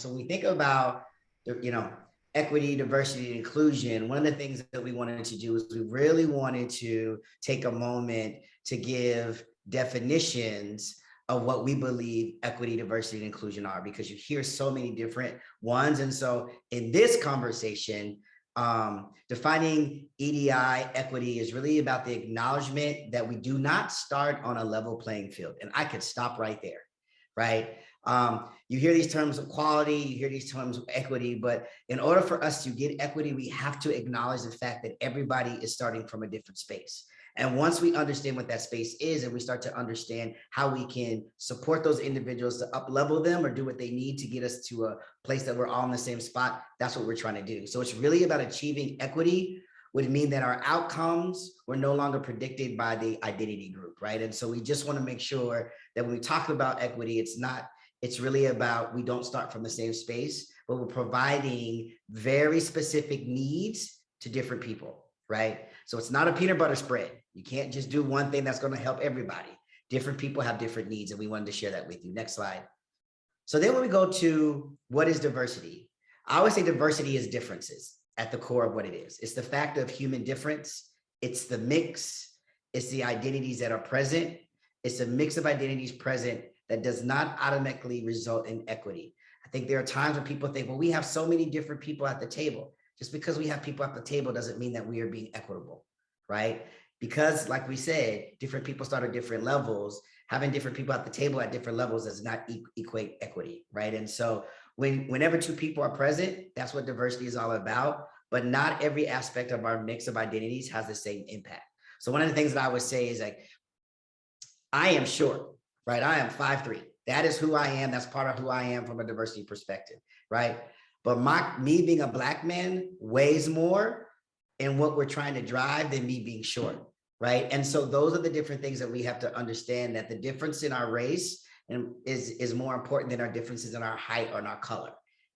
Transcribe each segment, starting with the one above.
So when we think about, equity, diversity, and inclusion, one of the things that we wanted to do is we really wanted to take a moment to give definitions of what we believe equity, diversity, and inclusion are, because you hear so many different ones. And so in this conversation, defining EDI equity is really about the acknowledgement that we do not start on a level playing field. And I could stop right there, right? You hear these terms of equality, you hear these terms of equity, but in order for us to get equity, we have to acknowledge the fact that everybody is starting from a different space. And once we understand what that space is, and we start to understand how we can support those individuals to up level them or do what they need to get us to a place that we're all in the same spot, that's what we're trying to do. So it's really about achieving equity would mean that our outcomes were no longer predicted by the identity group, right? And so we just want to make sure that when we talk about equity, it's really about, we don't start from the same space, but we're providing very specific needs to different people, right? So it's not a peanut butter spread. You can't just do one thing that's going to help everybody. Different people have different needs, and we wanted to share that with you. Next slide. So then when we go to what is diversity, I always say diversity is differences at the core of what it is. It's the fact of human difference. It's the mix. It's the identities that are present. It's a mix of identities present that does not automatically result in equity. I think there are times when people think, well, we have so many different people at the table. Just because we have people at the table doesn't mean that we are being equitable, right? Because like we said, different people start at different levels. Having different people at the table at different levels does not equate equity, right? And so whenever two people are present, that's what diversity is all about. But not every aspect of our mix of identities has the same impact. So one of the things that I would say is, like, I am short, right? I am 5'3". That is who I am. That's part of who I am from a diversity perspective, right? But me being a Black man weighs more in what we're trying to drive than me being short, right? And so those are the different things that we have to understand, that the difference in our race is more important than our differences in our height or in our color,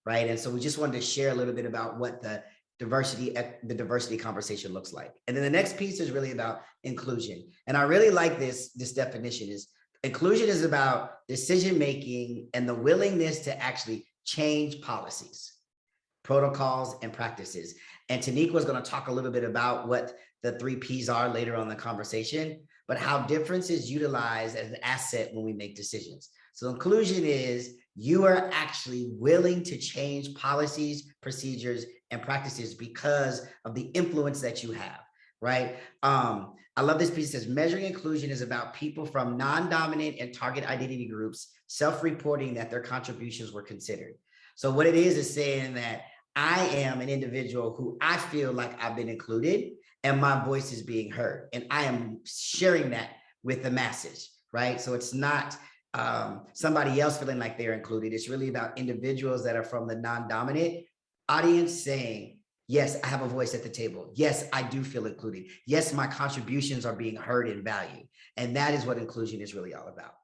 right? And so we just wanted to share a little bit about what the diversity conversation looks like. And then the next piece is really about inclusion. And I really like this definition is, inclusion is about decision-making and the willingness to actually change policies, protocols, and practices. And Taniqua is going to talk a little bit about what the 3 Ps are later on in the conversation, but how difference is utilized as an asset when we make decisions. So inclusion is, you are actually willing to change policies, procedures, and practices because of the influence that you have, right? I love this piece. It says, measuring inclusion is about people from non-dominant and target identity groups self-reporting that their contributions were considered. So what it is saying that I am an individual who I feel like I've been included and my voice is being heard. And I am sharing that with the masses, right? So it's not somebody else feeling like they're included. It's really about individuals that are from the non-dominant audience saying, yes, I have a voice at the table. Yes, I do feel included. Yes, my contributions are being heard and valued. And that is what inclusion is really all about.